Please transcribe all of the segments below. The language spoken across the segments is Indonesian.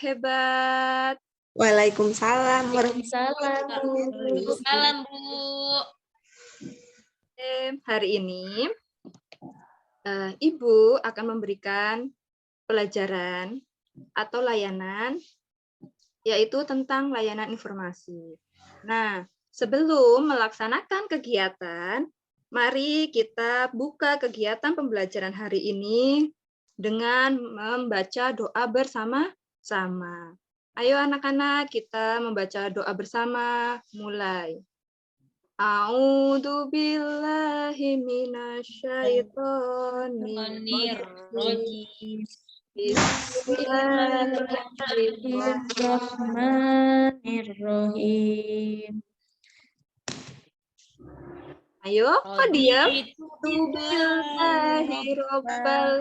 hebat. Waalaikumsalam Waalaikumsalam, Bu. Salam, Bu. Hari ini Ibu akan memberikan pelajaran atau layanan, yaitu tentang layanan informasi. Nah, sebelum melaksanakan kegiatan, mari kita buka kegiatan pembelajaran hari ini dengan membaca doa bersama-sama. Ayo anak-anak, kita membaca doa bersama. Mulai. A'udzu billahi minasyaitonir rajim. Bismillahirrahmanirrahim. Ayo, kok diam? Billahi rabbal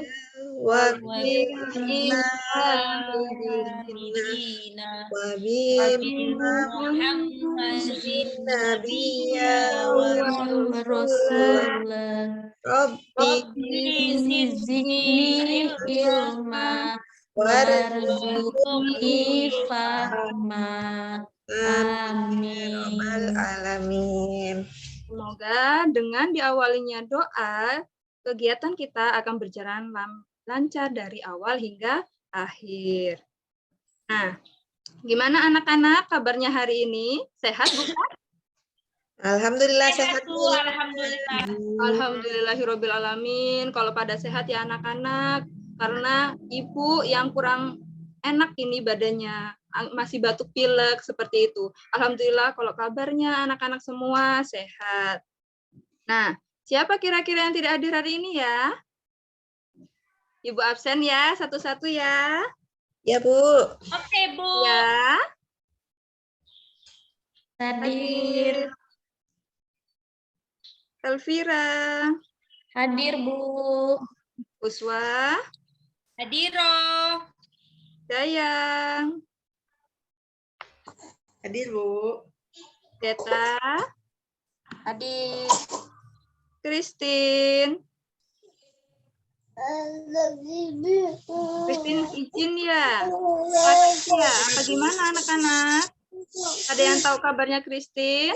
Rabbi zidni ilma warzuqni fahma. Amin. Semoga dengan diawalinya doa, kegiatan kita akan berjalan lancar dari awal hingga akhir. Nah, gimana anak-anak kabarnya hari ini? Sehat bukan? Alhamdulillah sehat, Bu. Alhamdulillah. Alhamdulillahirabbil alamin. Kalau pada sehat ya anak-anak, karena Ibu yang kurang enak ini badannya, masih batuk pilek seperti itu. Alhamdulillah kalau kabarnya anak-anak semua sehat. Nah, siapa kira-kira yang tidak hadir hari ini ya? Ibu absen ya, satu-satu ya. Ya, Bu. Oke, Bu. Ya. Hadir. Elvira. Hadir, Bu. Uswa. Hadiro. Dayang. Hadir, Bu. Deta. Hadir. Christine. Christine izin ya. Ya, apa gimana anak-anak? Ada yang tahu kabarnya Christine?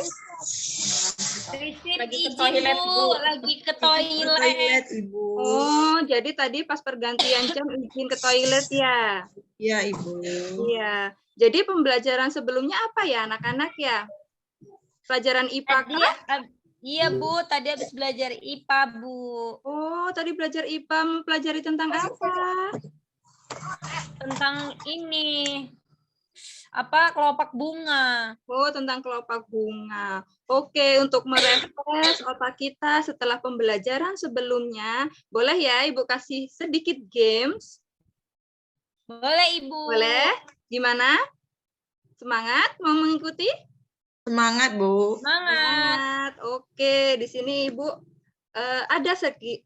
Christine Lagi ke izin, toilet, Bu. Bu. Lagi ke toilet. Toilet, Ibu. Oh, jadi tadi pas pergantian jam izin ke toilet ya? Iya, Ibu. Iya. Jadi pembelajaran sebelumnya apa ya anak-anak ya? Pelajaran IPA Tadi, kah? iya, Bu. Tadi habis belajar IPA, Bu. Oh, tadi belajar IPA mempelajari tentang apa? Tentang ini. Apa? Kelopak bunga. Oh, tentang kelopak bunga. Oke, untuk merefresh otak kita setelah pembelajaran sebelumnya, boleh ya Ibu kasih sedikit games? Boleh, Ibu. Boleh? Gimana? Semangat mau mengikuti? Semangat, Bu. Semangat. Oke, di sini Ibu ada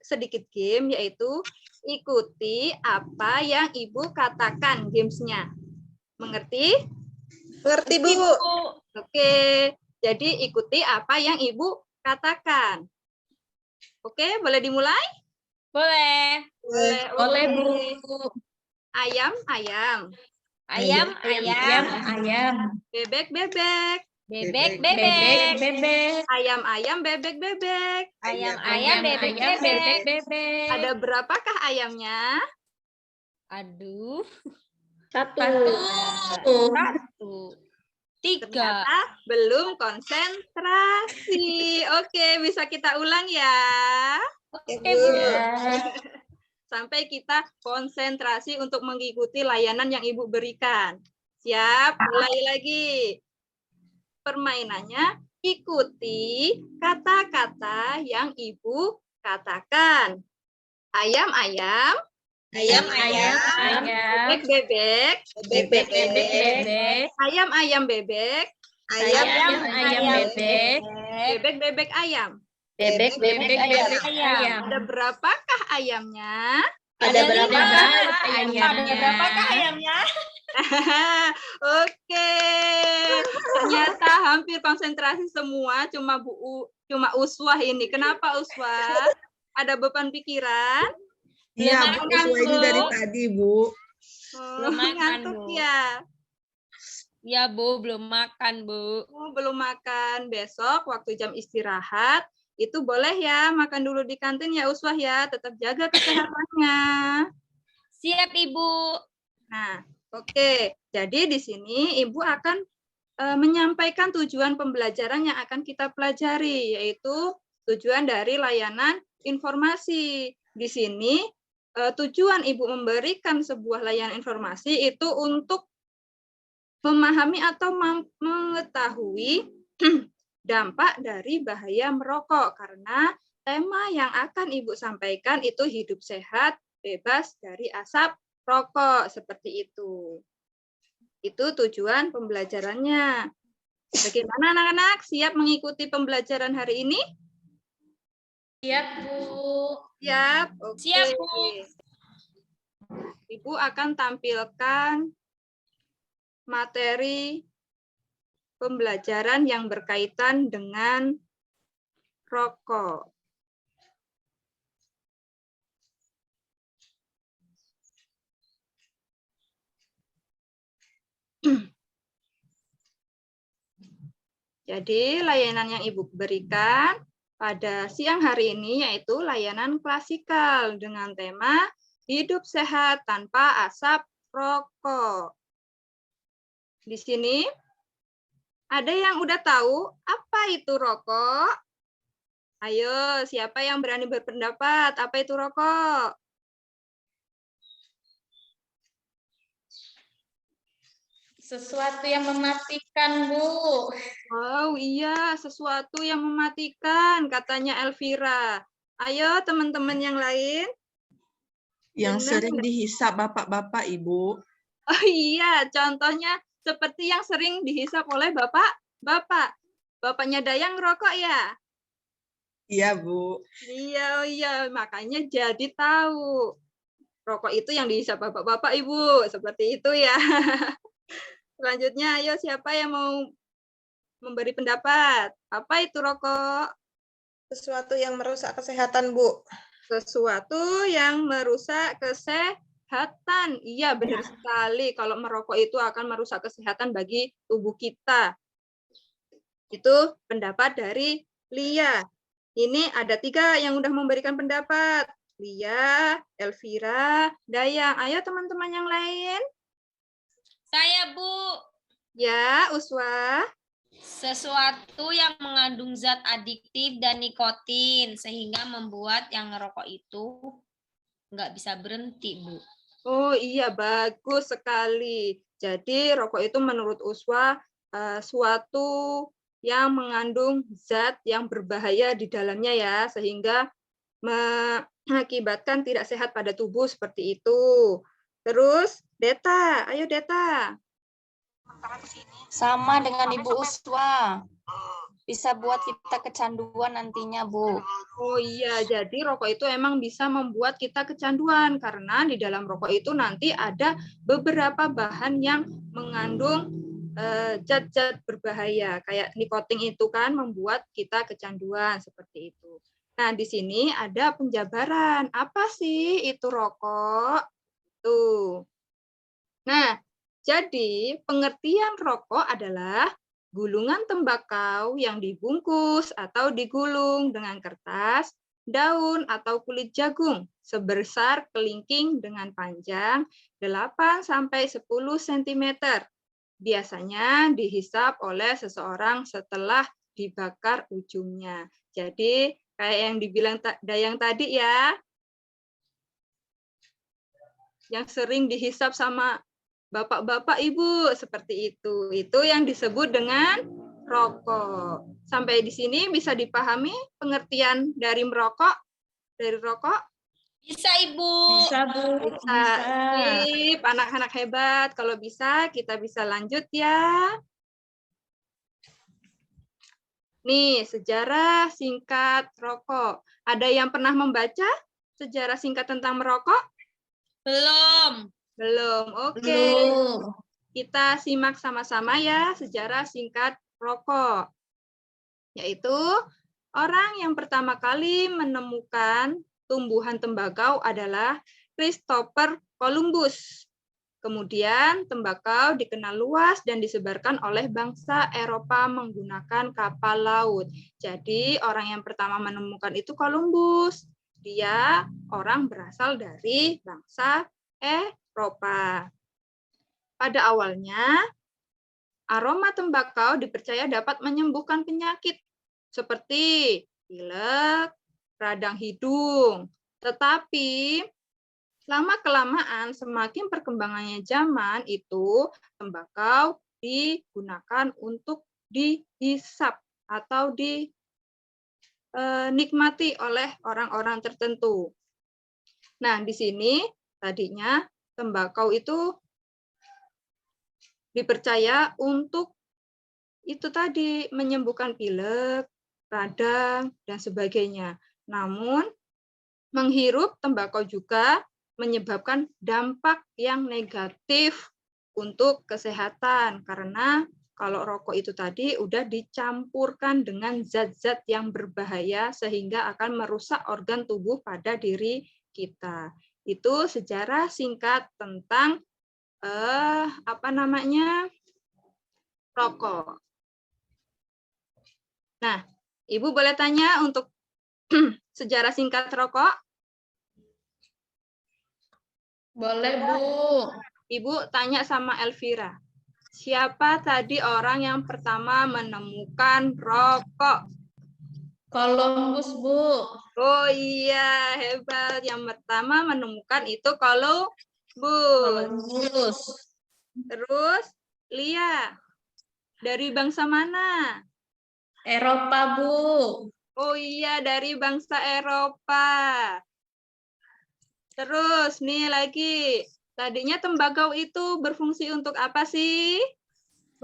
sedikit game, yaitu ikuti apa yang Ibu katakan gamesnya. Mengerti? Mengerti, Bu. Ibu. Oke, jadi ikuti apa yang Ibu katakan. Oke, boleh dimulai? Boleh. Boleh, oke. Bu. Ayam, ayam. Ayam, ayam. Ayam. Bebek, bebek. Bebek, Bebek, bebek. bebek. Ayam, ayam, bebek, bebek. Ayam, ayam, bebek, Ayam, bebek. bebek. Ada berapakah ayamnya? Aduh. Satu. Satu. Tiga. Ternyata belum konsentrasi. Oke, bisa kita ulang ya. Oke, Bu. Sampai kita konsentrasi untuk mengikuti layanan yang Ibu berikan. Siap? Mulai lagi. Permainannya, ikuti kata-kata yang Ibu katakan. Ayam, ayam. Ayam, Ayam, Ayam. Bebek, bebek. Bebek, Bebek. Ayam, ayam, bebek. Ayam, Ayam, bebek. Bebek, bebek, ayam. Bebek, bebek, bebek. Ayam. Ada berapakah ayamnya? Ada berapa? Ayamnya? Ada berapakah ayamnya? Oke. Ternyata hampir konsentrasi semua, cuma Uswah ini. Kenapa Uswah? Ada beban pikiran? Iya, Belum Bu. makan, Sesuai ini Bu. dari tadi, Bu. Belum makan, ngantuk Bu. ya. Ya, Bu, belum makan, Bu. Belum makan. Besok waktu jam istirahat itu boleh ya makan dulu di kantin ya Uswah ya. Tetap jaga kesehatannya. Siap, Ibu. Nah, oke. Jadi di sini Ibu akan menyampaikan tujuan pembelajaran yang akan kita pelajari, yaitu tujuan dari layanan informasi. Di sini tujuan Ibu memberikan sebuah layanan informasi itu untuk memahami atau mengetahui dampak dari bahaya merokok, karena tema yang akan Ibu sampaikan itu hidup sehat, bebas dari asap rokok, seperti itu. Itu tujuan pembelajarannya. Bagaimana anak-anak? Siap mengikuti pembelajaran hari ini? Siap, Bu. Siap? Oke. Siap, Bu. Ibu akan tampilkan materi pembelajaran yang berkaitan dengan rokok. Jadi layanan yang Ibu berikan pada siang hari ini yaitu layanan klasikal dengan tema hidup sehat tanpa asap rokok. Di sini ada yang udah tahu apa itu rokok? Ayo, siapa yang berani berpendapat? Apa itu rokok? Sesuatu yang mematikan, Bu. Wow, iya, sesuatu yang mematikan, katanya Elvira. Ayo, teman-teman yang lain. Yang Benar. sering dihisap bapak-bapak, Ibu. Oh iya, contohnya seperti yang sering dihisap oleh bapak-bapak. Bapaknya Dayang ngerokok ya? Iya, Bu. Iya, oh iya, makanya jadi tahu. Rokok itu yang dihisap bapak-bapak, Ibu. Seperti itu ya. Selanjutnya, ayo siapa yang mau memberi pendapat? Apa itu rokok? Sesuatu yang merusak kesehatan, Bu. Sesuatu yang merusak kesehatan. Iya, benar sekali. Kalau merokok itu akan merusak kesehatan bagi tubuh kita. Itu pendapat dari Lia. Ini ada 3 yang udah memberikan pendapat. Lia, Elvira, Dayang. Ayo teman-teman yang lain. Saya, Bu. Ya, Uswa. Sesuatu yang mengandung zat adiktif dan nikotin sehingga membuat yang ngerokok itu nggak bisa berhenti, Bu. Oh iya, bagus sekali. Jadi rokok itu menurut Uswa suatu yang mengandung zat yang berbahaya di dalamnya ya, sehingga mengakibatkan tidak sehat pada tubuh seperti itu. Terus Deta, ayo Deta. Sama dengan Ibu Uswa. Bisa buat kita kecanduan nantinya, Bu. Oh iya, jadi rokok itu emang bisa membuat kita kecanduan karena di dalam rokok itu nanti ada beberapa bahan yang mengandung zat-zat berbahaya. Kayak nikotin itu kan membuat kita kecanduan seperti itu. Nah, di sini ada penjabaran. Apa sih itu rokok? Tuh. Nah, jadi pengertian rokok adalah gulungan tembakau yang dibungkus atau digulung dengan kertas, daun, atau kulit jagung sebesar kelingking dengan panjang 8-10 cm. Biasanya dihisap oleh seseorang setelah dibakar ujungnya. Jadi kayak yang dibilang Dayang tadi ya, yang sering dihisap sama bapak-bapak, Ibu, seperti itu. Itu yang disebut dengan rokok. Sampai di sini bisa dipahami pengertian dari merokok, dari rokok? Bisa, Ibu. Bisa, Bu. Bisa. Sip, anak-anak hebat. Kalau bisa, kita bisa lanjut ya. Nih, sejarah singkat rokok. Ada yang pernah membaca sejarah singkat tentang merokok? Belum. Belum. Oke. Belum. Kita simak sama-sama ya sejarah singkat rokok. Yaitu orang yang pertama kali menemukan tumbuhan tembakau adalah Christopher Columbus. Kemudian tembakau dikenal luas dan disebarkan oleh bangsa Eropa menggunakan kapal laut. Jadi orang yang pertama menemukan itu Columbus. Dia orang berasal dari bangsa Eropa. Pada awalnya, aroma tembakau dipercaya dapat menyembuhkan penyakit seperti pilek, radang hidung. Tetapi lama-kelamaan semakin perkembangannya zaman itu tembakau digunakan untuk dihisap atau dinikmati oleh orang-orang tertentu. Nah, di sini tadinya tembakau itu dipercaya untuk itu tadi menyembuhkan pilek, radang, dan sebagainya. Namun menghirup tembakau juga menyebabkan dampak yang negatif untuk kesehatan karena kalau rokok itu tadi udah dicampurkan dengan zat-zat yang berbahaya sehingga akan merusak organ tubuh pada diri kita. Itu sejarah singkat tentang rokok. Nah, Ibu boleh tanya untuk sejarah singkat rokok? Boleh, Bu. Ibu tanya sama Elvira. Siapa tadi orang yang pertama menemukan rokok? Columbus, Bu. Oh iya, hebat. Yang pertama menemukan itu Columbus. Columbus. Terus, Lia, dari bangsa mana? Eropa, Bu. Oh iya, dari bangsa Eropa. Terus, nih lagi. Tadinya tembakau itu berfungsi untuk apa sih?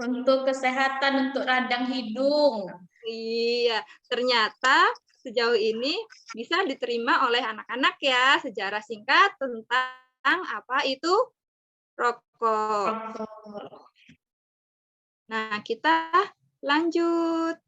Untuk kesehatan, untuk radang hidung. Iya, ternyata sejauh ini bisa diterima oleh anak-anak ya sejarah singkat tentang apa itu rokok. Nah, kita lanjut.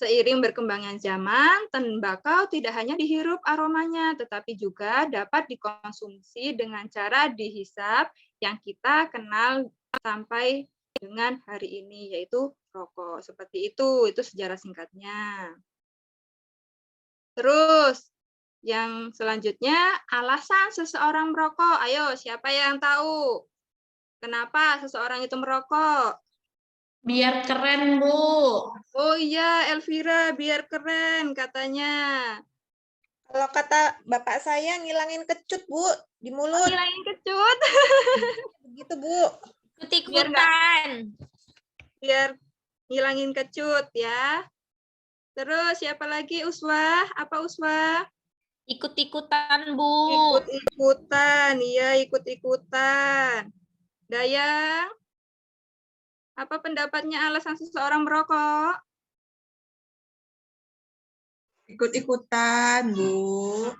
Seiring berkembangnya zaman, tembakau tidak hanya dihirup aromanya, tetapi juga dapat dikonsumsi dengan cara dihisap yang kita kenal sampai dengan hari ini, yaitu rokok. Seperti itu sejarah singkatnya. Terus, yang selanjutnya, alasan seseorang merokok. Ayo, siapa yang tahu? Kenapa seseorang itu merokok? Biar keren, Bu. Oh iya, Elvira, biar keren katanya. Kalau kata bapak saya ngilangin kecut, Bu, di mulut. Ngilangin kecut. Begitu, Bu. Ikut-ikutan. Biar ngilangin kecut ya. Terus siapa lagi, Uswah? Apa Uswah? Ikut-ikutan, Bu. Ikut-ikutan, iya ikut-ikutan. Dayang, apa pendapatnya alasan seseorang merokok? Ikut-ikutan, Bu.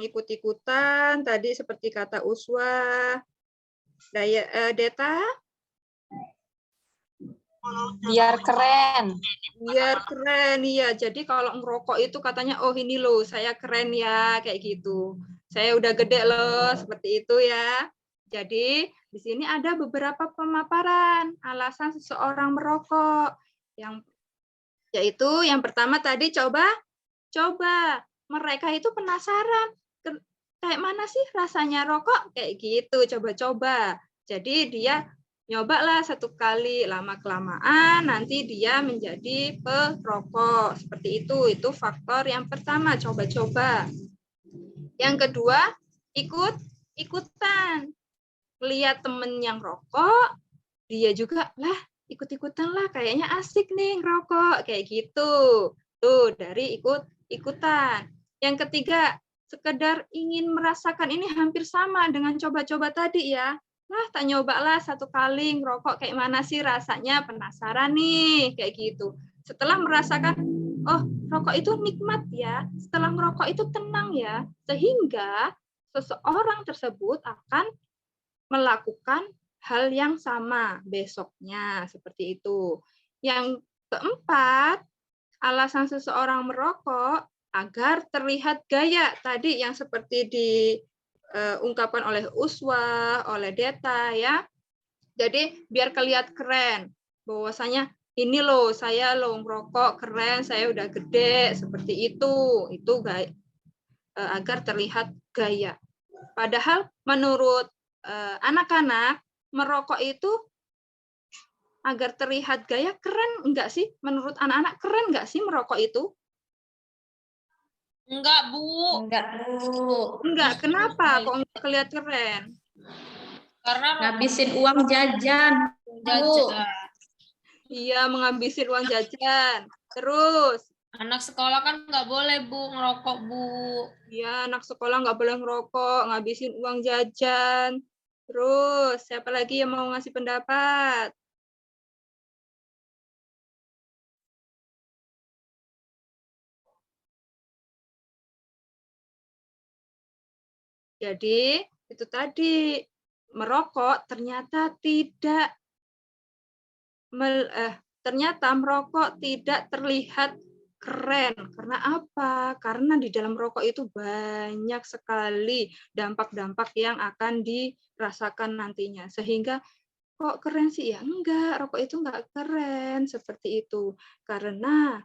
Ikut-ikutan. Tadi seperti kata Uswah. Deta? Biar keren. Biar keren, iya. Jadi kalau ngerokok itu katanya, oh ini loh, saya keren ya, kayak gitu. Saya udah gede loh, seperti itu ya. Jadi di sini ada beberapa pemaparan alasan seseorang merokok. Yaitu yang pertama tadi coba mereka itu penasaran kayak mana sih rasanya rokok kayak gitu, coba-coba. Jadi dia nyobalah satu kali, lama-kelamaan nanti dia menjadi perokok. Seperti itu faktor yang pertama, coba-coba. Yang kedua, ikut-ikutan. Lihat temen yang rokok, dia juga, lah ikut-ikutan lah, kayaknya asik nih ngerokok, kayak gitu. Tuh, dari ikut-ikutan. Yang ketiga, sekedar ingin merasakan ini hampir sama dengan coba-coba tadi ya. Nah, tak nyobalah satu kali ngerokok kayak mana sih rasanya, penasaran nih, kayak gitu. Setelah merasakan, oh rokok itu nikmat ya, setelah merokok itu tenang ya, sehingga seseorang tersebut akan melakukan hal yang sama besoknya, seperti itu. Yang keempat, alasan seseorang merokok agar terlihat gaya, tadi yang seperti ungkapan oleh Uswa, oleh Deta ya. Jadi biar kelihatan keren bahwasanya ini loh saya loh ngerokok keren, saya udah gede seperti itu. Itu agar terlihat gaya. Padahal menurut anak-anak merokok itu agar terlihat gaya keren enggak sih? Menurut anak-anak keren enggak sih merokok itu? Enggak, Bu. Enggak, Bu. Enggak, kenapa kok enggak kelihatan keren? Karena rokok Ngabisin uang jajan, Bu. jajan. Iya, menghabisin uang jajan. Terus, Anak sekolah kan nggak boleh, Bu, ngerokok, Bu. ya anak sekolah nggak boleh ngerokok, ngabisin uang jajan. Terus, siapa lagi yang mau ngasih pendapat? Jadi, itu tadi, merokok ternyata ternyata merokok tidak terlihat keren. Karena apa? Karena di dalam rokok itu banyak sekali dampak-dampak yang akan dirasakan nantinya. Sehingga kok keren sih? Ya enggak, rokok itu enggak keren seperti itu. Karena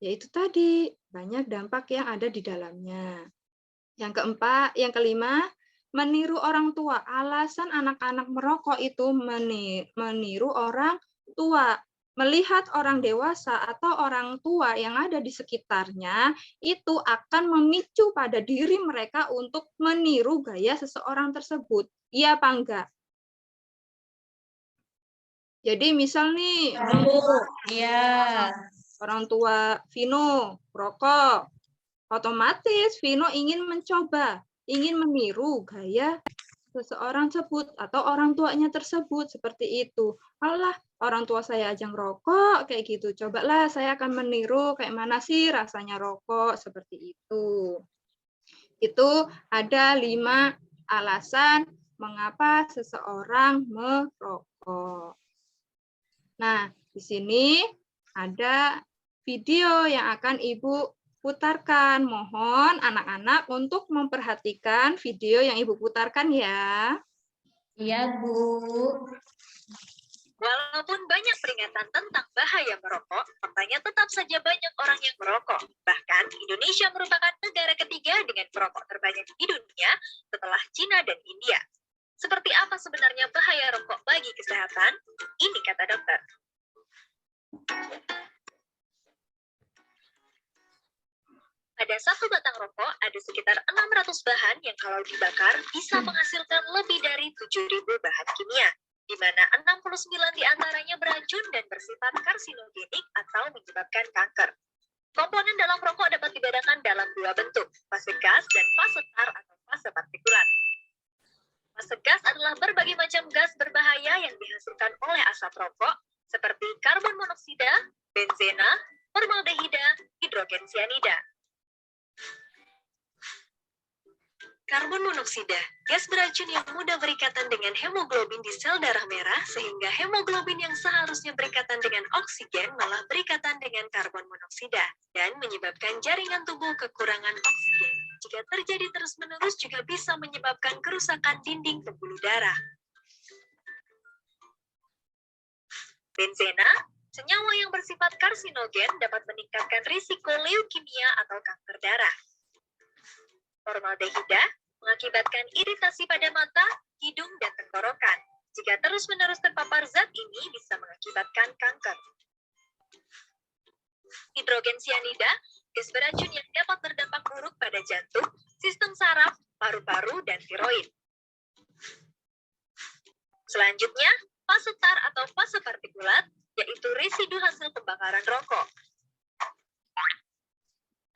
ya itu tadi, banyak dampak yang ada di dalamnya. Yang kelima, meniru orang tua. Alasan anak-anak merokok itu meniru orang tua. Melihat orang dewasa atau orang tua yang ada di sekitarnya, itu akan memicu pada diri mereka untuk meniru gaya seseorang tersebut. Iya apa enggak? Jadi misal nih, Bu. Iya. orang tua Vino merokok, otomatis Vino ingin mencoba, ingin meniru gaya seseorang tersebut atau orang tuanya tersebut seperti itu. Alah, orang tua saya aja ngerokok kayak gitu. Cobalah saya akan meniru kayak mana sih rasanya rokok seperti itu. Itu ada 5 alasan mengapa seseorang merokok. Nah, di sini ada video yang akan Ibu putarkan. Mohon anak-anak untuk memperhatikan video yang Ibu putarkan ya. Iya, Bu. Walaupun banyak peringatan tentang bahaya merokok, faktanya tetap saja banyak orang yang merokok. Bahkan Indonesia merupakan negara ketiga dengan perokok terbanyak di dunia setelah Cina dan India. Seperti apa sebenarnya bahaya rokok bagi kesehatan? Ini kata dokter. Pada satu batang rokok ada sekitar 600 bahan yang kalau dibakar bisa menghasilkan lebih dari 7.000 bahan kimia, di mana 69 diantaranya beracun dan bersifat karsinogenik atau menyebabkan kanker. Komponen dalam rokok dapat dibedakan dalam 2 bentuk, fase gas dan fase tar atau fase partikulat. Fase gas adalah berbagai macam gas berbahaya yang dihasilkan oleh asap rokok, seperti karbon monoksida, benzena, formaldehida, hidrogen sianida. Karbon monoksida, gas beracun yang mudah berikatan dengan hemoglobin di sel darah merah, sehingga hemoglobin yang seharusnya berikatan dengan oksigen malah berikatan dengan karbon monoksida, dan menyebabkan jaringan tubuh kekurangan oksigen. Jika terjadi terus-menerus juga bisa menyebabkan kerusakan dinding pembuluh darah. Benzena, senyawa yang bersifat karsinogen dapat meningkatkan risiko leukemia atau kanker darah. Formaldehida mengakibatkan iritasi pada mata, hidung, dan tenggorokan. Jika terus-menerus terpapar zat ini bisa mengakibatkan kanker. Hidrogen sianida, gas beracun yang dapat berdampak buruk pada jantung, sistem saraf, paru-paru, dan tiroid. Selanjutnya, fase tar atau fase partikulat, yaitu residu hasil pembakaran rokok.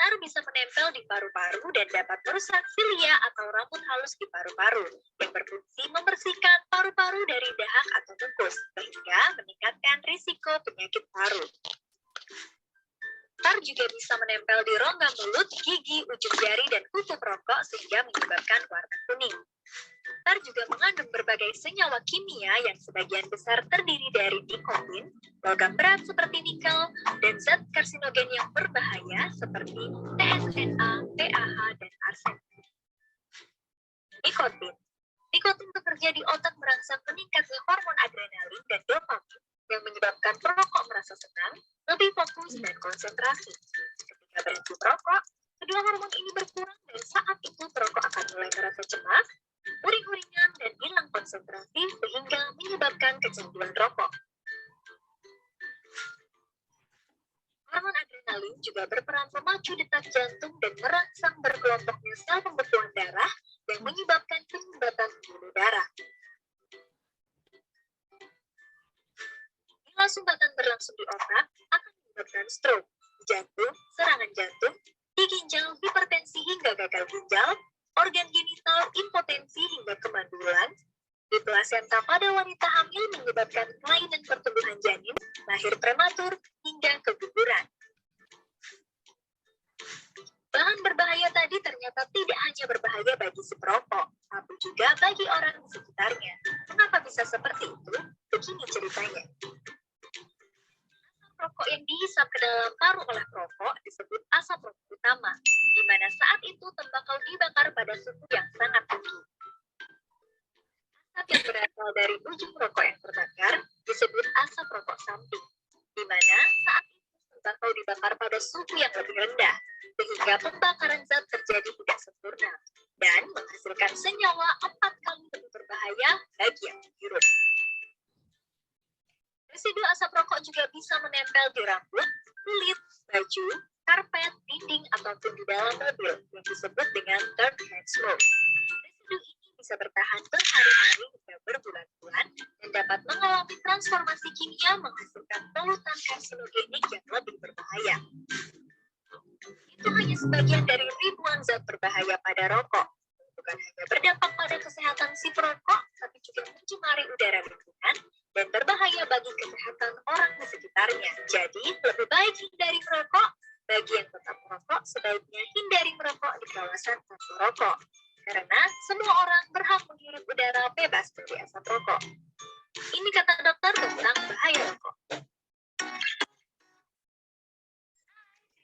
Tar bisa menempel di paru-paru dan dapat merusak silia atau rambut halus di paru-paru, yang berfungsi membersihkan paru-paru dari dahak atau mukus, sehingga meningkatkan risiko penyakit paru. Tar juga bisa menempel di rongga mulut, gigi, ujung jari, dan kutub rokok sehingga menyebabkan warna kuning. Tar juga mengandung berbagai senyawa kimia yang sebagian besar terdiri dari nikotin, logam berat seperti nikel, dan zat karsinogen yang berbahaya seperti TSNA, PAH, dan arsen. Nikotin. Nikotin bekerja di otak merangsang meningkatnya hormon adrenalin dan dopamin yang menyebabkan perokok merasa senang, lebih fokus, dan konsentrasi. Ketika berhenti merokok, kedua hormon ini berkurang dan saat itu perokok akan mulai merasa cemas, uring-uringan, dan hilang konsentrasi sehingga menyebabkan kecanduan rokok. Hormon adrenalin juga berperan memacu detak jantung dan merangsang berkelompoknya sel pembekuan darah dan menyebabkan penyumbatan pembuluh darah. Bila sumbatan berlangsung di otak, akan menyebabkan stroke, jantung, serangan jantung, di ginjal, hipertensi hingga gagal ginjal, organ genital, impotensi hingga kemandulan, di plasenta pada wanita hamil menyebabkan kelainan pertumbuhan janin, lahir prematur, hingga keguguran. Bahan berbahaya tadi ternyata tidak hanya berbahaya bagi si perokok, tapi juga bagi orang di sekitarnya. Mengapa bisa seperti itu? Begini ceritanya. Asap rokok yang dihisap ke dalam karung oleh perokok disebut asap rokok utama, di mana saat itu tembakau dibakar pada suhu yang sangat tinggi. Asap yang berasal dari ujung rokok yang terbakar disebut asap rokok samping, di mana saat itu tembakau dibakar pada suhu yang lebih rendah, sehingga pembakaran zat terjadi tidak sempurna dan menghasilkan senyawa 4 kali lebih berbahaya bagi yang menghirup. Residu asap rokok juga bisa menempel di rambut, kulit, baju, karpet, dinding, ataupun di dalam mobil yang disebut dengan third hand smoke. Residu ini bisa bertahan berhari-hari hingga berbulan-bulan dan dapat mengalami transformasi kimia menghasilkan polutan karsinogenik yang lebih berbahaya. Itu hanya sebagian dari ribuan zat berbahaya pada rokok. Bukan hanya berdampak pada kesehatan si perokok, tapi juga mencemari udara lingkungan dan berbahaya bagi kesehatan orang di sekitarnya. Jadi, lebih baik hindari merokok. Bagi yang tetap merokok, sebaiknya hindari merokok di kawasan tanpa rokok. Karena semua orang berhak menghirup udara bebas dari asap rokok. Ini kata dokter tentang bahaya rokok.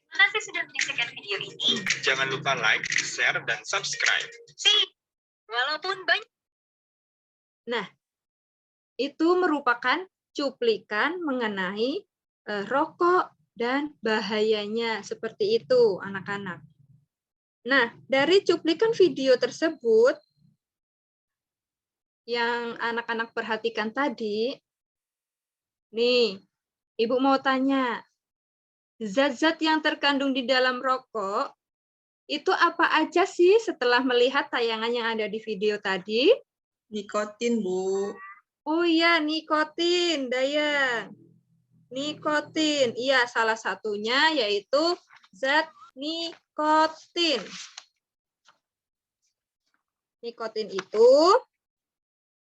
Terima kasih sudah menyaksikan video ini. Jangan lupa like, share, dan subscribe. Walaupun banyak. Nah, itu merupakan cuplikan mengenai rokok dan bahayanya seperti itu, anak-anak. Nah, dari cuplikan video tersebut yang anak-anak perhatikan tadi, nih, Ibu mau tanya, zat-zat yang terkandung di dalam rokok itu apa aja sih setelah melihat tayangan yang ada di video tadi? Nikotin, Bu. Oh iya, nikotin, Dayang. Nikotin, iya salah satunya yaitu zat nikotin. Nikotin itu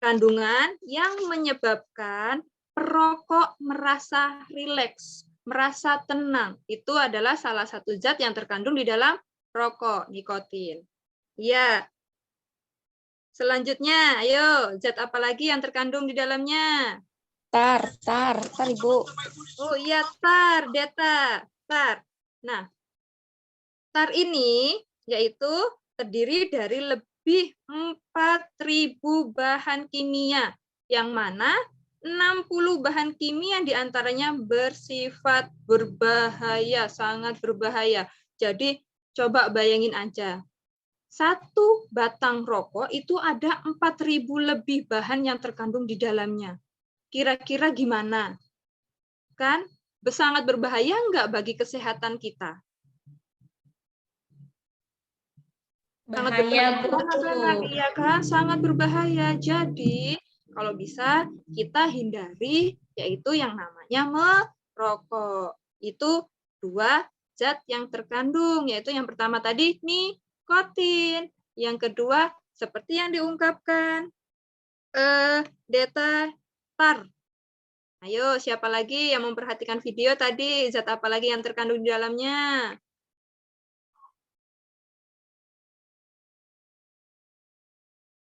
kandungan yang menyebabkan perokok merasa rileks, merasa tenang. Itu adalah salah satu zat yang terkandung di dalam rokok, nikotin. Iya. Selanjutnya, ayo, zat apa lagi yang terkandung di dalamnya? Tar, Ibu. Oh iya, tar, data, tar. Nah, tar ini yaitu terdiri dari lebih 4.000 bahan kimia, yang mana 60 bahan kimia diantaranya bersifat berbahaya, sangat berbahaya. Jadi, coba bayangin aja. Satu batang rokok itu ada 4.000 lebih bahan yang terkandung di dalamnya. Kira-kira gimana? Kan sangat berbahaya nggak bagi kesehatan kita? Sangat Bahaya, Bu. berbahaya, iya kan? Sangat berbahaya. Jadi, kalau bisa kita hindari yaitu yang namanya merokok. Itu 2 zat yang terkandung, yaitu yang pertama tadi nikotin, yang kedua seperti yang diungkapkan Deta tar. Ayo, siapa lagi yang memperhatikan video tadi? Zat apa lagi yang terkandung di dalamnya?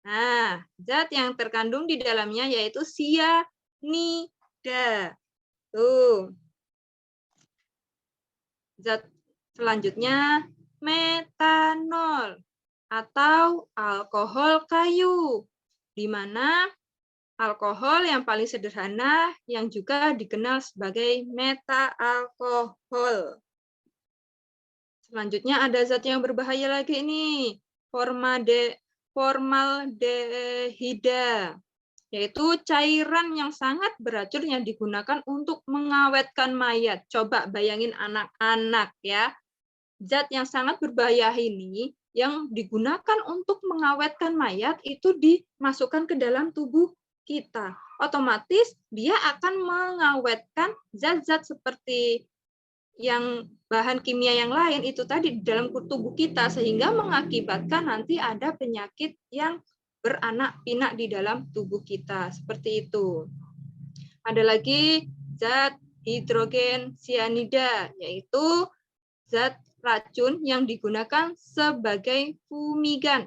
Nah, zat yang terkandung di dalamnya yaitu sianida. Tuh. Zat selanjutnya metanol. atau alkohol kayu, di mana alkohol yang paling sederhana yang juga dikenal sebagai meta-alkohol. Selanjutnya ada zat yang berbahaya lagi nih, formaldehida, yaitu cairan yang sangat beracun yang digunakan untuk mengawetkan mayat. Coba bayangin anak-anak ya. Zat yang sangat berbahaya ini yang digunakan untuk mengawetkan mayat itu dimasukkan ke dalam tubuh kita. Otomatis dia akan mengawetkan zat-zat seperti yang bahan kimia yang lain itu tadi di dalam tubuh kita, sehingga mengakibatkan nanti ada penyakit yang beranak pinak di dalam tubuh kita. Seperti itu. Ada lagi zat hidrogen cyanida, yaitu zat racun yang digunakan sebagai fumigan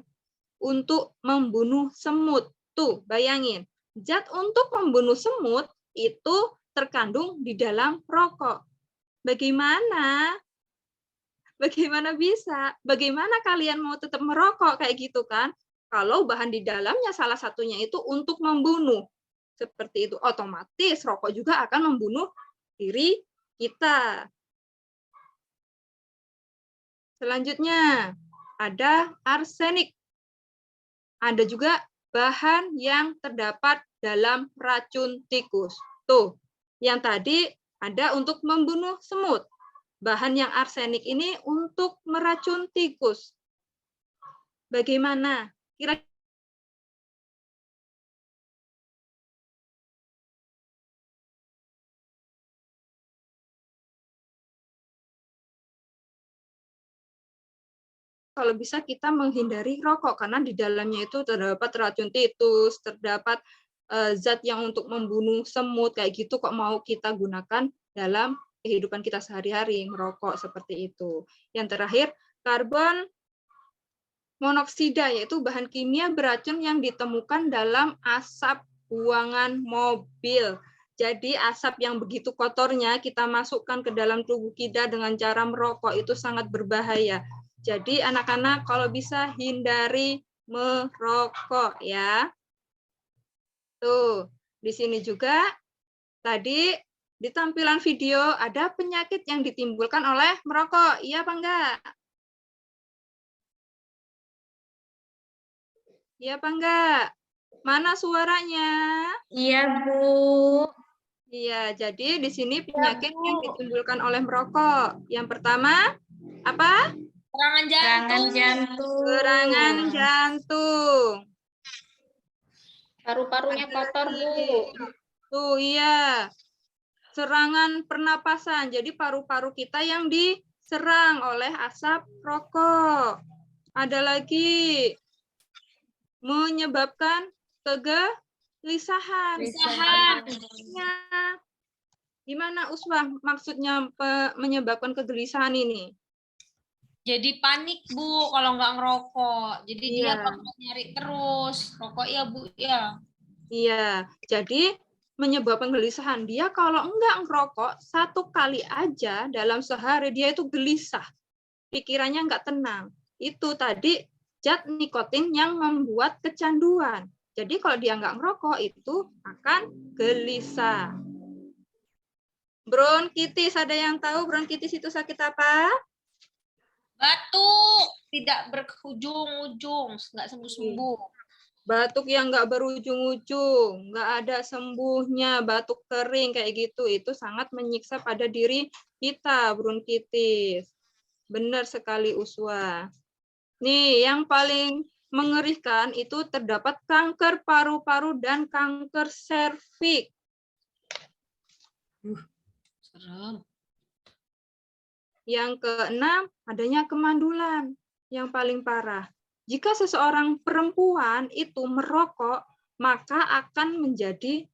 untuk membunuh semut. Tuh, bayangin. Zat untuk membunuh semut itu terkandung di dalam rokok. Bagaimana? Bagaimana bisa? Bagaimana kalian mau tetap merokok kayak gitu kan? Kalau bahan di dalamnya salah satunya itu untuk membunuh. Seperti itu. Otomatis rokok juga akan membunuh diri kita. Selanjutnya ada arsenik. Ada juga bahan yang terdapat dalam racun tikus. Tuh, yang tadi ada untuk membunuh semut. Bahan yang arsenik ini untuk meracun tikus. Bagaimana? Kira-kira kalau bisa kita menghindari rokok karena di dalamnya itu terdapat racun tikus, terdapat zat yang untuk membunuh semut kayak gitu, kok mau kita gunakan dalam kehidupan kita sehari-hari, merokok seperti itu. Yang terakhir, karbon monoksida, yaitu bahan kimia beracun yang ditemukan dalam asap buangan mobil. Jadi asap yang begitu kotornya kita masukkan ke dalam tubuh kita dengan cara merokok itu sangat berbahaya. Jadi anak-anak kalau bisa hindari merokok ya. Tuh, di sini juga tadi di tampilan video ada penyakit yang ditimbulkan oleh merokok. Iya apa enggak? Iya apa enggak? Mana suaranya? Iya, Bu. Iya, jadi di sini penyakit yang ditimbulkan oleh merokok. Yang pertama, apa? Serangan Serangan jantung. jantung. Serangan jantung. Paru-parunya kotor, Bu. Tuh, iya. Serangan pernapasan. Jadi paru-paru kita yang diserang oleh asap rokok. Ada lagi menyebabkan kegelisahan. Ya. Gimana Uswah maksudnya menyebabkan kegelisahan ini? Jadi panik, Bu, kalau nggak ngerokok. Jadi dia Iya. bakal nyari terus. Rokok ya, Bu, ya. Iya, jadi menyebabkan kegelisahan. Dia kalau enggak ngerokok, satu kali aja dalam sehari dia itu gelisah. Pikirannya enggak tenang. Itu tadi zat nikotin yang membuat kecanduan. Jadi kalau dia enggak ngerokok itu akan gelisah. Bronkitis, ada yang tahu bronkitis itu sakit apa? Batuk, tidak berujung-ujung, nggak sembuh-sembuh. Batuk yang nggak berujung-ujung, nggak ada sembuhnya, batuk kering kayak gitu, itu sangat menyiksa pada diri kita, bronkitis. Benar sekali Uswa. Nih, yang paling mengerikan itu terdapat kanker paru-paru dan kanker serviks. Serem. Yang keenam, adanya kemandulan yang paling parah. Jika seseorang perempuan itu merokok, maka akan menjadi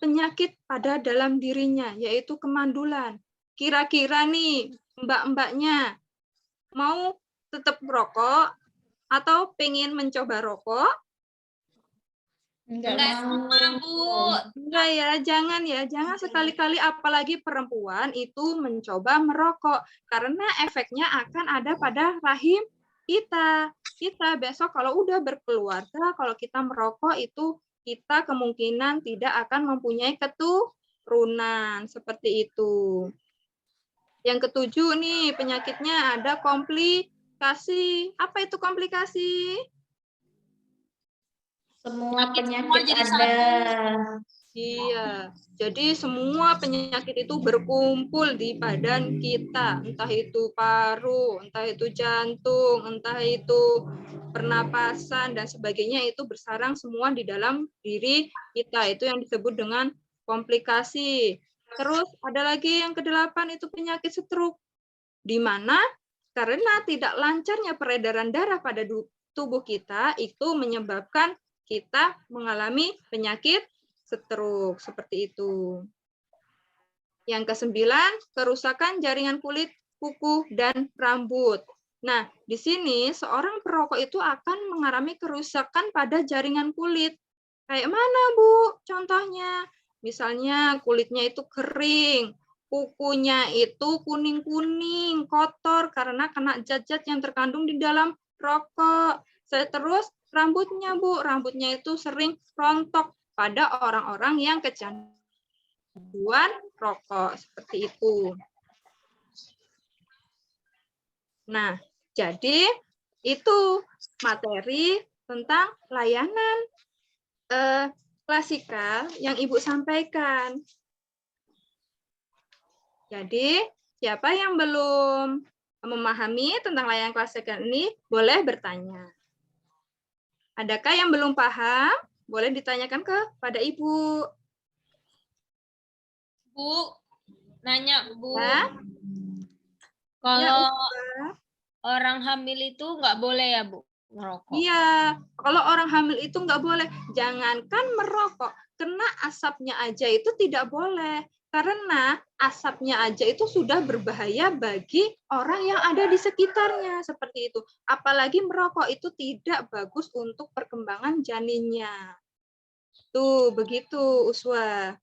penyakit pada dalam dirinya, yaitu kemandulan. Kira-kira nih, mbak-mbaknya, mau tetap merokok atau pengen mencoba rokok? Enggak semua, Bu. Enggak ya, jangan sekali-kali apalagi perempuan itu mencoba merokok karena efeknya akan ada pada rahim kita besok kalau udah berkeluarga, kalau kita merokok itu kita kemungkinan tidak akan mempunyai keturunan seperti itu. Yang ketujuh nih, penyakitnya ada komplikasi. Apa itu komplikasi? Semua Penyakit semua penyakit jadi ada. Iya, jadi semua penyakit itu berkumpul di badan kita, entah itu paru, entah itu jantung, entah itu pernapasan dan sebagainya, itu bersarang semua di dalam diri kita. Itu yang disebut dengan komplikasi. Terus ada lagi yang ke-8 itu penyakit stroke, di mana karena tidak lancarnya peredaran darah pada tubuh kita itu menyebabkan kita mengalami penyakit stroke seperti itu. Yang ke-9, kerusakan jaringan kulit, kuku, dan rambut. Nah, di sini seorang perokok itu akan mengalami kerusakan pada jaringan kulit. Kayak mana, Bu? Contohnya, misalnya kulitnya itu kering, kukunya itu kuning-kuning, kotor karena kena zat-zat yang terkandung di dalam rokok. Terus rambutnya, Bu, rambutnya itu sering rontok pada orang-orang yang kecanduan rokok seperti itu. Nah, jadi itu materi tentang layanan klasikal yang Ibu sampaikan. Jadi, siapa yang belum memahami tentang layanan klasikal ini boleh bertanya. Adakah yang belum paham? Boleh ditanyakan kepada Ibu. Bu, nanya Bu. Ya? Kalau Ya, orang hamil itu nggak boleh ya Bu merokok? iya, kalau orang hamil itu nggak boleh. Jangankan merokok, kena asapnya aja itu tidak boleh. Karena asapnya aja itu sudah berbahaya bagi orang yang ada di sekitarnya. Seperti itu. Apalagi merokok itu tidak bagus untuk perkembangan janinnya. Tuh, begitu Uswa.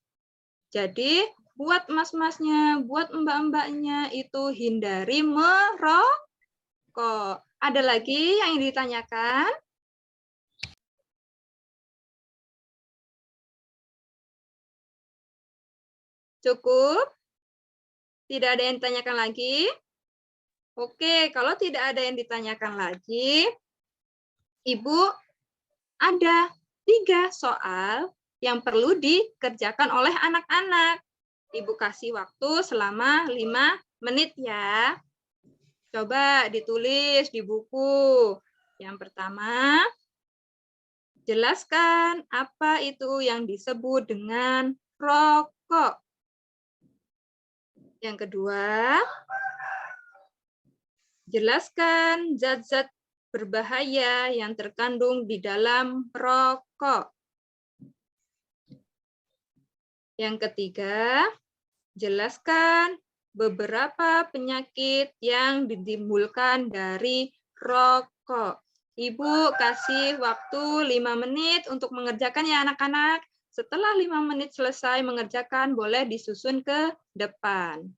Jadi, buat mas-masnya, buat mbak-mbaknya itu hindari merokok. Ada lagi yang ditanyakan? Cukup? Tidak ada yang ditanyakan lagi? Oke, kalau tidak ada yang ditanyakan lagi, Ibu ada 3 soal yang perlu dikerjakan oleh anak-anak. Ibu kasih waktu selama 5 menit ya. Coba ditulis di buku. Yang pertama, jelaskan apa itu yang disebut dengan rokok. Yang kedua, jelaskan zat-zat berbahaya yang terkandung di dalam rokok. Yang ketiga, jelaskan beberapa penyakit yang ditimbulkan dari rokok. Ibu kasih waktu 5 menit untuk mengerjakan ya anak-anak. Setelah 5 menit selesai mengerjakan, boleh disusun ke depan.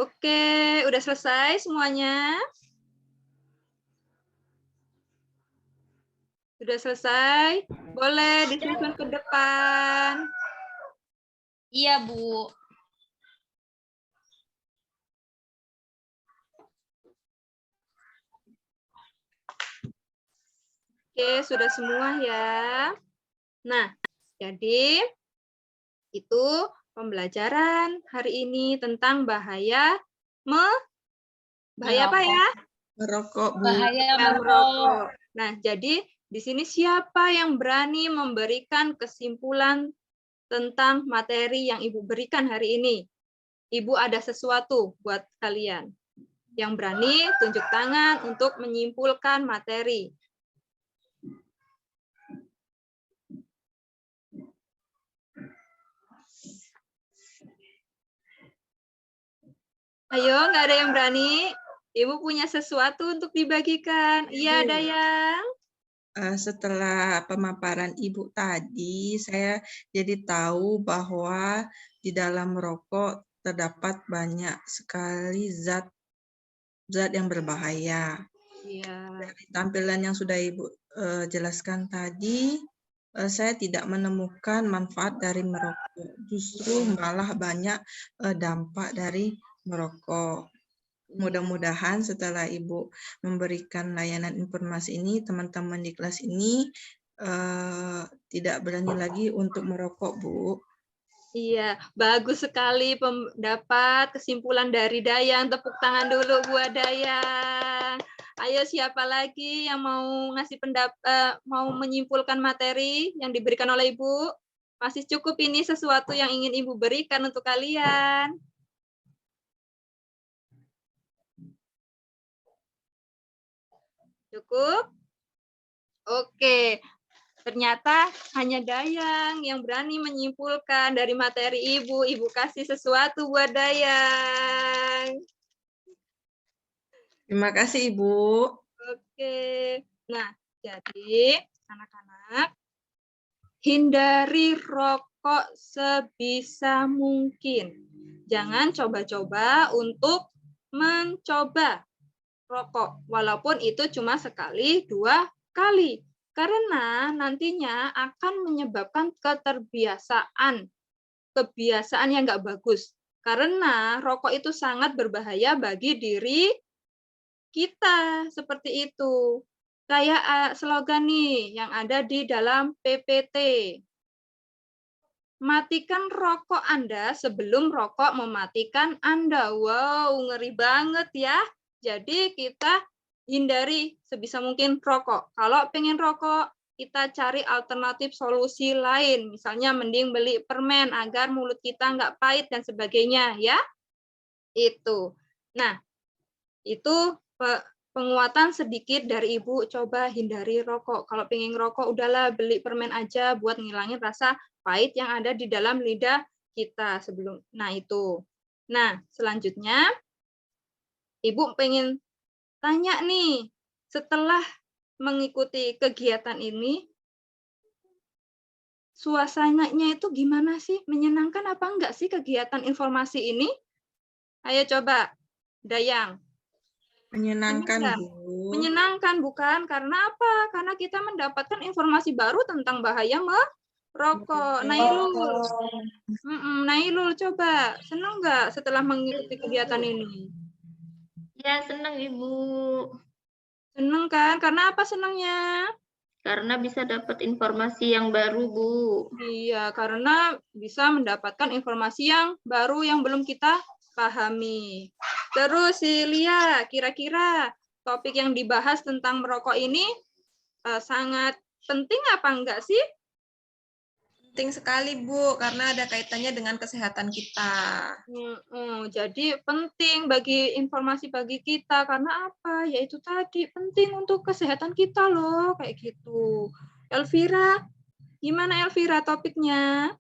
Oke, udah selesai semuanya? Sudah selesai? Boleh disusun ke depan. Iya Bu. Oke, sudah semua ya. Nah, jadi itu pembelajaran hari ini tentang bahaya bahaya apa ya? Merokok, Bu. Bahaya Yang merokok. merokok. Nah, jadi Di sini siapa yang berani memberikan kesimpulan tentang materi yang Ibu berikan hari ini? Ibu ada sesuatu buat kalian. Yang berani tunjuk tangan untuk menyimpulkan materi. Ayo, nggak ada yang berani? Ibu punya sesuatu untuk dibagikan. Iya, Dayang. Setelah pemaparan Ibu tadi, saya jadi tahu bahwa di dalam rokok terdapat banyak sekali zat yang berbahaya. Iya. Dari tampilan yang sudah Ibu jelaskan tadi, saya tidak menemukan manfaat dari merokok. Justru malah banyak dampak dari merokok. Mudah-mudahan setelah Ibu memberikan layanan informasi ini, teman-teman di kelas ini tidak berani lagi untuk merokok, Bu. Iya, bagus sekali pendapat kesimpulan dari Dayang. Tepuk tangan dulu buat Dayang. Ayo, siapa lagi yang mau ngasih mau menyimpulkan materi yang diberikan oleh Ibu? Masih cukup ini sesuatu yang ingin Ibu berikan untuk kalian. Cukup? Oke. Ternyata hanya Dayang yang berani menyimpulkan dari materi Ibu. Ibu kasih sesuatu buat Dayang. Terima kasih, Ibu. Oke. Nah, jadi anak-anak, hindari rokok sebisa mungkin. Jangan coba-coba untuk mencoba rokok, walaupun itu cuma sekali, 2 kali. Karena nantinya akan menyebabkan kebiasaan yang nggak bagus. Karena rokok itu sangat berbahaya bagi diri kita, seperti itu. Kayak slogan nih yang ada di dalam PPT. Matikan rokok Anda sebelum rokok mematikan Anda. Wow, ngeri banget ya. Jadi kita hindari sebisa mungkin rokok. Kalau pengen rokok, kita cari alternatif solusi lain. Misalnya mending beli permen agar mulut kita nggak pahit dan sebagainya ya. Itu. Nah, itu penguatan sedikit dari Ibu, coba hindari rokok. Kalau pengen rokok, udahlah beli permen aja buat ngilangin rasa pahit yang ada di dalam lidah kita sebelum. Nah, itu. Nah, selanjutnya Ibu pengen tanya nih, setelah mengikuti kegiatan ini, suasananya itu gimana sih? Menyenangkan apa enggak sih kegiatan informasi ini? Ayo coba, Dayang. Menyenangkan, Bu. Menyenangkan, bukan? Karena apa? Karena kita mendapatkan informasi baru tentang bahaya merokok. Nailul. Nailul, coba. Senang nggak setelah mengikuti kegiatan ini? Ya, senang Ibu. Senang kan? Karena apa senangnya? Karena bisa dapat informasi yang baru, Bu. Iya, karena bisa mendapatkan informasi yang baru yang belum kita pahami. Terus, si Lia, kira-kira topik yang dibahas tentang merokok ini sangat penting apa enggak sih? Penting sekali, Bu, karena ada kaitannya dengan kesehatan kita. Jadi penting bagi informasi bagi kita, karena apa? Yaitu tadi, penting untuk kesehatan kita loh, kayak gitu. Elvira, gimana Elvira topiknya?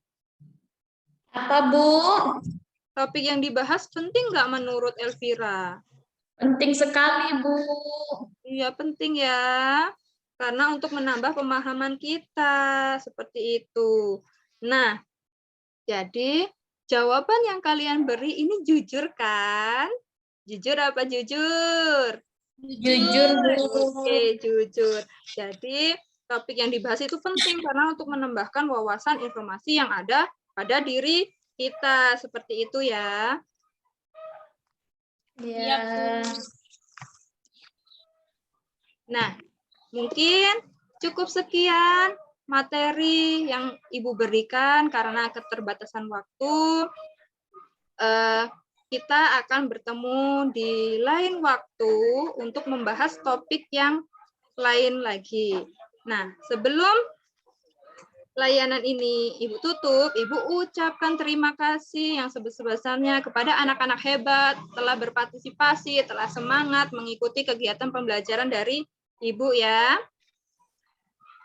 Apa, Bu? Topik yang dibahas penting nggak menurut Elvira? Penting sekali, Bu. Iya, penting ya. Karena untuk menambah pemahaman kita, seperti itu. Nah, jadi jawaban yang kalian beri ini jujur kan? Jujur apa jujur? Jujur, Bu. Oke, jujur. Jadi topik yang dibahas itu penting karena untuk menambahkan wawasan informasi yang ada pada diri kita. Seperti itu ya. Iya. Nah, mungkin cukup sekian materi yang Ibu berikan karena keterbatasan waktu. Kita akan bertemu di lain waktu untuk membahas topik yang lain lagi. Nah, sebelum layanan ini Ibu tutup, Ibu ucapkan terima kasih yang sebesar-besarnya kepada anak-anak hebat telah berpartisipasi, telah semangat mengikuti kegiatan pembelajaran dari Ibu ya.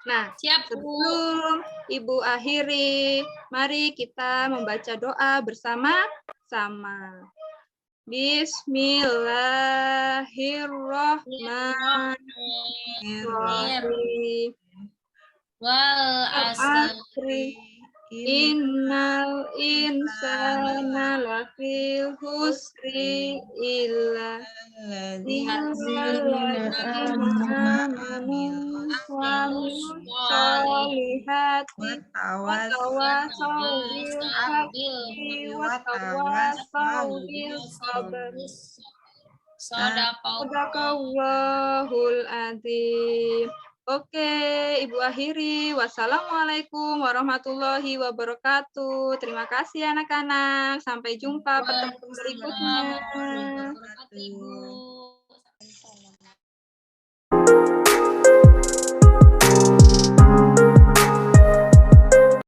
Nah, Siap, Bu. sebelum Ibu akhiri, mari kita membaca doa bersama-sama. Bismillahirrahmanirrahim. Wal Asri. Innal insana lafil husri illa Sadaqallahul adzim. Oke, Ibu akhiri. Wassalamualaikum warahmatullahi wabarakatuh. Terima kasih anak-anak. Sampai jumpa pertemuan berikutnya. Ibu.